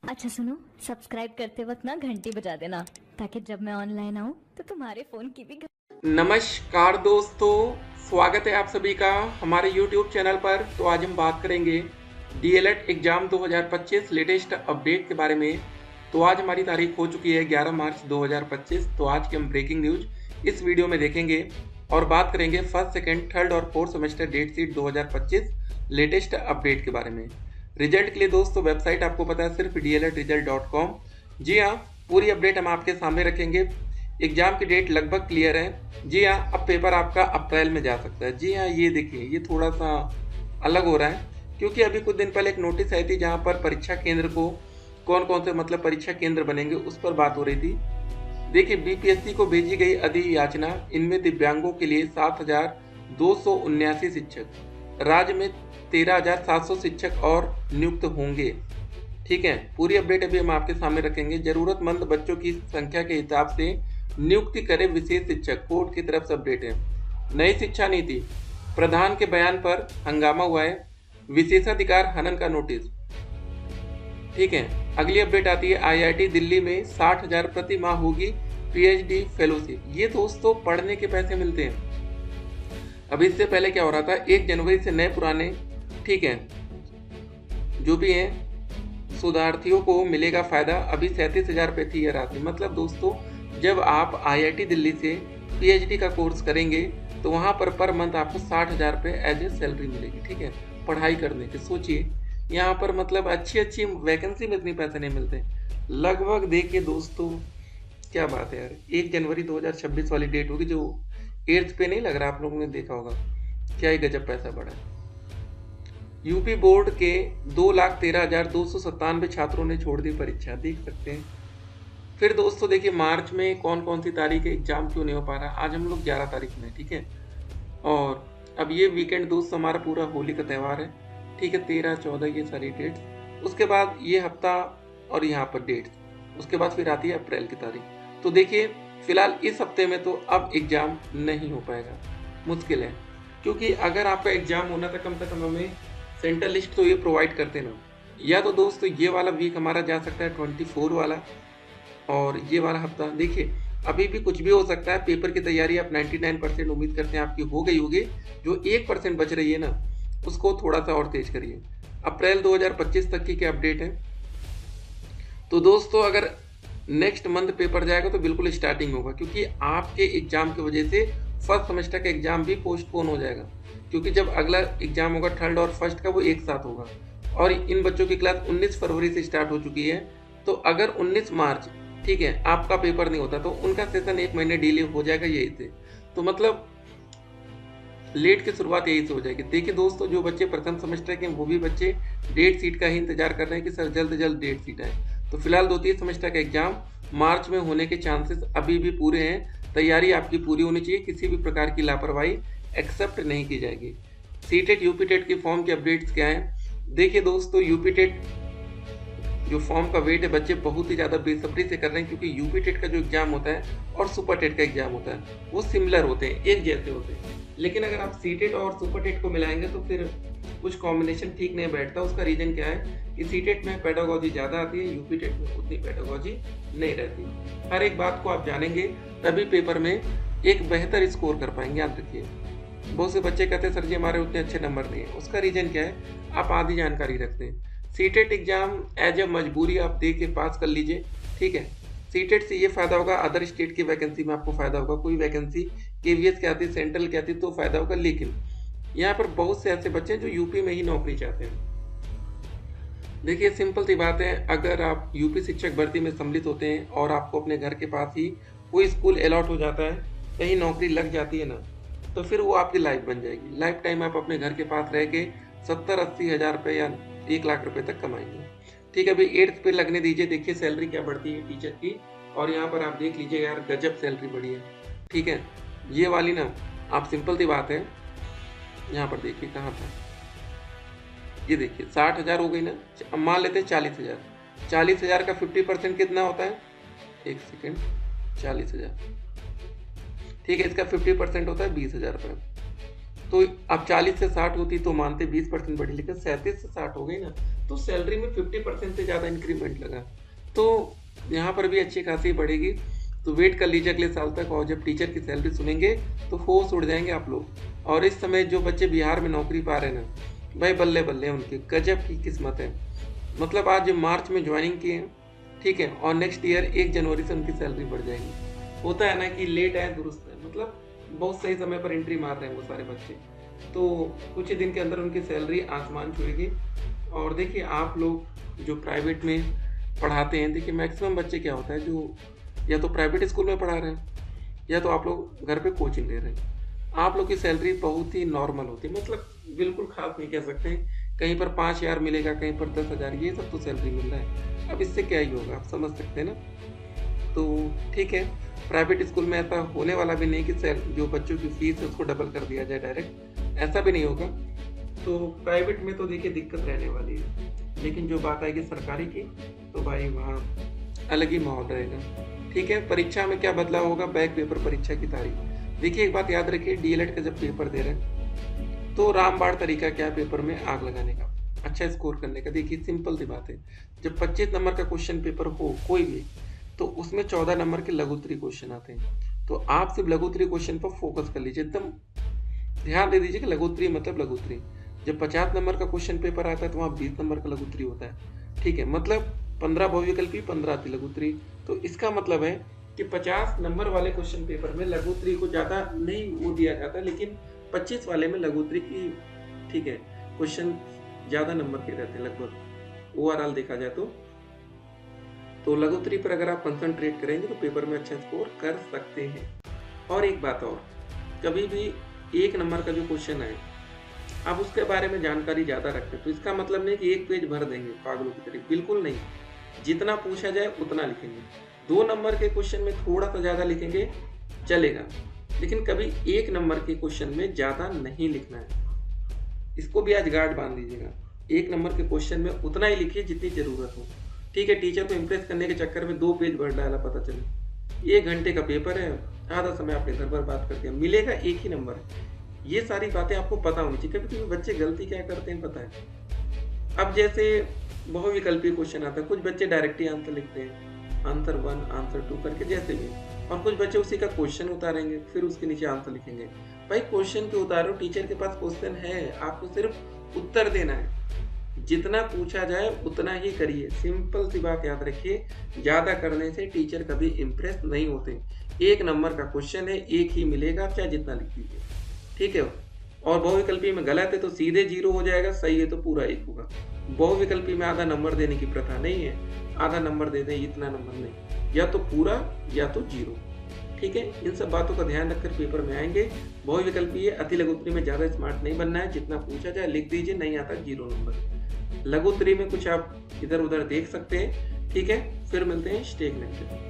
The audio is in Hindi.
अच्छा सुनो, सब्सक्राइब करते वक्त ना घंटी बजा देना ताकि जब मैं ऑनलाइन आऊँ तो तुम्हारे फोन की भी नमस्कार दोस्तों, स्वागत है आप सभी का हमारे YouTube चैनल पर। तो आज हम बात करेंगे डीएलएड एग्ज़ाम 2025 लेटेस्ट अपडेट के बारे में। तो आज हमारी तारीख हो चुकी है 11 मार्च 2025। तो आज की हम ब्रेकिंग न्यूज़ इस वीडियो में देखेंगे और बात करेंगे फर्स्ट, सेकेंड, थर्ड और fourth semester date sheet 2025 latest update के बारे में। रिजल्ट के लिए दोस्तों वेबसाइट आपको पता है सिर्फ dledresult.com। जी हाँ, पूरी अपडेट हम आपके सामने रखेंगे। एग्जाम की डेट लगभग क्लियर है। जी हाँ, अब पेपर आपका अप्रैल में जा सकता है। जी हाँ, ये देखिए, ये थोड़ा सा अलग हो रहा है क्योंकि अभी कुछ दिन पहले एक नोटिस आई थी जहाँ पर परीक्षा केंद्र को कौन कौन से मतलब परीक्षा केंद्र बनेंगे उस पर बात हो रही थी। देखिए, बीपीएससी को भेजी गई अधियाचना, इनमें दिव्यांगों के लिए 7,279 शिक्षक, राज्य में 13,700 शिक्षक और नियुक्त होंगे। ठीक है, पूरी अपडेट अभी हम आपके सामने रखेंगे। जरूरतमंद बच्चों की संख्या के हिसाब से नियुक्ति करे विशेष शिक्षक, कोर्ट की तरफ से अपडेट है। नई शिक्षा नीति, प्रधान के बयान पर हंगामा हुआ है। विशेषाधिकार हनन का नोटिस। ठीक है, अगली अपडेट आती है आईआईटी दिल्ली में 60,000 प्रति माह होगी पीएचडी फेलोशिप। ये दोस्तों पढ़ने के पैसे मिलते हैं। अब इससे पहले क्या हो रहा था, 1 जनवरी से नए पुराने, ठीक है, जो भी हैं शोधार्थियों को मिलेगा फायदा। अभी 37,000 रुपये थी यह राशि। मतलब दोस्तों, जब आप आईआईटी दिल्ली से पीएचडी का कोर्स करेंगे तो वहाँ पर मंथ आपको 60,000 रुपये एज ए सैलरी मिलेगी। ठीक है, पढ़ाई करने की सोचिए, यहाँ पर मतलब अच्छी अच्छी वैकेंसी में इतनी पैसे नहीं मिलते लगभग। देखिए दोस्तों, क्या बात है यार, 1 जनवरी 2026 वाली डेट होगी जो 8th पे नहीं लग रहा, आप लोगों ने देखा होगा। क्या ही गजब पैसा बढ़ा है। यूपी बोर्ड के 2,13,297 छात्रों ने छोड़ दी परीक्षा, देख सकते हैं। फिर दोस्तों देखिए, मार्च में कौन कौन सी तारीख है, एग्जाम क्यों नहीं हो पा रहा। आज हम लोग 11 तारीख में, ठीक है। और अब ये वीकेंड दोस्त हमारा पूरा होली का त्यौहार है, ठीक है। 13, 14 ये सारी डेट्स, उसके बाद ये हफ्ता और यहाँ पर डेट्स, उसके बाद फिर आती है अप्रैल की तारीख। तो देखिए, फिलहाल इस हफ्ते में तो अब एग्जाम नहीं हो पाएगा, मुश्किल है। क्योंकि अगर आपका एग्जाम होना था, कम से कम हमें सेंट्रल लिस्ट तो ये प्रोवाइड करते ना। या तो दोस्तों ये वाला वीक हमारा जा सकता है 24 वाला, और ये वाला हफ्ता देखिए अभी भी कुछ भी हो सकता है। पेपर की तैयारी आप 99% उम्मीद करते हैं आपकी हो गई होगी। जो 1% बच रही है ना, उसको थोड़ा सा और तेज करिए। अप्रैल 2025 तक की क्या अपडेट है। तो दोस्तों, अगर नेक्स्ट मंथ पेपर जाएगा तो बिल्कुल स्टार्टिंग होगा, क्योंकि आपके एग्जाम की वजह से फर्स्ट सेमेस्टर का एग्जाम भी पोस्टपोन हो जाएगा। क्योंकि जब अगला एग्जाम होगा थर्ड और फर्स्ट का, वो एक साथ होगा। और इन बच्चों की क्लास 19 फरवरी से स्टार्ट हो चुकी है। तो अगर 19 मार्च, ठीक है, आपका पेपर नहीं होता तो उनका सेशन 1 महीने डिले हो जाएगा यही से। तो मतलब लेट की शुरुआत यही से हो जाएगी। देखिए दोस्तों, जो बच्चे प्रथम सेमेस्टर के वो भी बच्चे डेट शीट का ही इंतजार कर रहे हैं कि सर जल्द से जल्द डेट शीट आए। तो फिलहाल 2-3 सेमेस्टर का एग्जाम मार्च में होने के चांसेस अभी भी पूरे हैं। तैयारी आपकी पूरी होनी चाहिए, किसी भी प्रकार की लापरवाही एक्सेप्ट नहीं की जाएगी। सीटेट यूपी टेट की फॉर्म की अपडेट्स क्या है। देखिए दोस्तों, यूपी टेट जो फॉर्म का वेट है, बच्चे बहुत ही ज़्यादा बेसब्री से कर रहे हैं, क्योंकि यूपी टेट का जो एग्जाम होता है और सुपर टेट का एग्जाम होता है वो सिमिलर होते हैं, एक जैसे होते हैं। लेकिन अगर आप सी टेट और सुपर टेट को मिलाएंगे तो फिर कुछ कॉम्बिनेशन ठीक नहीं बैठता। उसका रीजन क्या है कि सी टेट में पेडागोजी ज़्यादा आती है, यूपी टेट में उतनी पेडागोजी नहीं रहती। हर एक बात को आप जानेंगे तभी पेपर में एक बेहतर स्कोर कर पाएंगे, याद रखिए। बहुत से बच्चे कहते हैं सर जी हमारे उतने अच्छे नंबर नहीं है। उसका रीजन क्या है, आप आधी जानकारी रखते हैं। सीटेट एग्जाम एज ए मजबूरी आप दे के पास कर लीजिए, ठीक है। सीटेट से ये फायदा होगा, अदर स्टेट की वैकेंसी में आपको फायदा होगा। कोई वैकेंसी केवीएस की आती, सेंट्रल की आती तो फायदा होगा। लेकिन यहाँ पर बहुत से ऐसे बच्चे हैं जो यूपी में ही नौकरी चाहते हैं। देखिए सिंपल सी बात है, अगर आप यूपी शिक्षक भर्ती में सम्मिलित होते हैं और आपको अपने घर के पास ही कोई स्कूल अलॉट हो जाता है, कहीं नौकरी लग जाती है ना, तो फिर वो आपकी लाइफ बन जाएगी। लाइफ टाइम आप अपने घर के पास रह के 70-80 हज़ार रुपये या 1 लाख रुपए तक कमाएंगे। ठीक है, अभी 8th पे लगने दीजिए, देखिए सैलरी क्या बढ़ती है टीचर की। और यहाँ पर आप देख लीजिए यार, गजब सैलरी बढ़ी है। ठीक है, ये वाली ना, आप सिंपल सी बात है, यहाँ पर देखिए कहाँ था, ये देखिए 60,000 हो गई ना। अब मान लेते हैं 40,000। 40,000 का 50% कितना होता है, एक सेकेंड, 40,000, ठीक है, इसका 50% होता है 20,000 रुपये। तो अब 40 से 60 होती तो मानते 20% बढ़ी, लेकिन 37 से 60 हो गई ना, तो सैलरी में 50% से ज़्यादा इंक्रीमेंट लगा। तो यहाँ पर भी अच्छी खासी बढ़ेगी। तो वेट कर लीजिए अगले साल तक, और जब टीचर की सैलरी सुनेंगे तो होश उड़ जाएंगे आप लोग। और इस समय जो बच्चे बिहार में नौकरी पा रहे हैं ना, भाई बल्ले बल्ले उनकी गजब की किस्मत है। मतलब आज मार्च में ज्वाइनिंग किए, ठीक है, और नेक्स्ट ईयर 1 जनवरी से उनकी सैलरी बढ़ जाएगी। होता है ना कि लेट आए दुरुस्त है, मतलब बहुत सही समय पर एंट्री मार रहे हैं वो सारे बच्चे। तो कुछ ही दिन के अंदर उनकी सैलरी आसमान छुएगी। और देखिए आप लोग जो प्राइवेट में पढ़ाते हैं, देखिए मैक्सिमम बच्चे क्या होता है जो या तो प्राइवेट स्कूल में पढ़ा रहे हैं या तो आप लोग घर पे कोचिंग ले रहे हैं। आप लोग की सैलरी बहुत ही नॉर्मल होती है, मतलब बिल्कुल खास नहीं कह सकते। कहीं पर 5,000 मिलेगा, कहीं पर 10,000, ये सब तो सैलरी मिल रहा है। अब इससे क्या ही होगा, आप समझ सकते हैं ना। तो ठीक है, प्राइवेट स्कूल में ऐसा होने वाला भी नहीं कि जो बच्चों की फीस है उसको डबल कर दिया जाए डायरेक्ट, ऐसा भी नहीं होगा। तो प्राइवेट में तो देखिए दिक्कत रहने वाली है, लेकिन जो बात आएगी सरकारी की तो भाई वहाँ अलग ही माहौल रहेगा। ठीक है, परीक्षा में क्या बदलाव होगा, बैक पेपर परीक्षा की तारीख। देखिए एक बात याद रखिए, डीएलएड का जब पेपर दे रहे हैं तो रामबाण तरीका क्या है पेपर में आग लगाने का, अच्छा स्कोर करने का। देखिए सिंपल सी बात है, जब 25 नंबर का क्वेश्चन पेपर हो कोई भी, तो उसमें 14 नंबर के लघुत्तरी क्वेश्चन आते हैं। तो आप सिर्फ लघुत्तरी क्वेश्चन पर फोकस कर लीजिए, एकदम ध्यान दे दीजिए कि लघुत्तरी मतलब लघुत्तरी। जब 50 नंबर का क्वेश्चन पेपर आता है तो वहाँ 20 नंबर का लघुत्तरी होता है। ठीक है, मतलब 15 बहुविकल्पी, 15 अति लघुत्तरी। तो इसका मतलब है कि 50 नंबर वाले क्वेश्चन पेपर में लघुत्तरी को ज़्यादा नहीं वो दिया जाता, लेकिन 25 वाले में लघुत्तरी की, ठीक है, क्वेश्चन ज़्यादा नंबर के रहते हैं लगभग ओवरऑल देखा जाए तो लघुत्तरी पर अगर आप कंसंट्रेट करेंगे तो पेपर में अच्छा स्कोर कर सकते हैं। और एक बात और, कभी भी 1 नंबर का जो क्वेश्चन है आप उसके बारे में जानकारी ज़्यादा रखते हैं तो इसका मतलब नहीं कि 1 पेज भर देंगे पागलों की तरह, बिल्कुल नहीं। जितना पूछा जाए उतना लिखेंगे। 2 नंबर के क्वेश्चन में थोड़ा सा ज़्यादा लिखेंगे चलेगा, लेकिन कभी 1 नंबर के क्वेश्चन में ज़्यादा नहीं लिखना है। इसको भी आज गार्ड बांध लीजिएगा। 1 नंबर के क्वेश्चन में उतना ही लिखिए जितनी ज़रूरत हो। ठीक है, टीचर को इम्प्रेस करने के चक्कर में 2 पेज भर डाला, पता चले 1 घंटे का पेपर है, आधा समय आपने घर पर बात करते हैं, मिलेगा 1 ही नंबर। ये सारी बातें आपको पता होनी चाहिए। कभी कभी बच्चे गलती क्या करते हैं पता है, अब जैसे बहुविकल्पी क्वेश्चन आता है, कुछ बच्चे डायरेक्टली आंसर लिखते हैं, आंसर 1 आंसर 2 करके जैसे भी, और कुछ बच्चे उसी का क्वेश्चन उतारेंगे फिर उसके नीचे आंसर लिखेंगे। भाई क्वेश्चन क्यों उतारो, टीचर के पास क्वेश्चन है, आपको सिर्फ उत्तर देना है। जितना पूछा जाए उतना ही करिए, सिंपल सी बात याद रखिए। ज्यादा करने से टीचर कभी इम्प्रेस नहीं होते। 1 नंबर का क्वेश्चन है, 1 ही मिलेगा, चाहे जितना लिख दीजिए। ठीक है, और बहुविकल्पी में गलत है तो सीधे 0 हो जाएगा, सही है तो पूरा 1 होगा। बहुविकल्पी में आधा नंबर देने की प्रथा नहीं है, आधा नंबर दे दें इतना नंबर नहीं, या तो पूरा या तो 0। ठीक है, इन सब बातों का ध्यान रखकर पेपर में आएंगे। बहुविकल्पी है, अति लघुत्तरी में ज्यादा स्मार्ट नहीं बनना है, जितना पूछा जाए लिख दीजिए, नहीं आता 0 नंबर। लघुत्तरी में कुछ आप इधर उधर देख सकते हैं। ठीक है, फिर मिलते हैं, स्टे कनेक्टेड।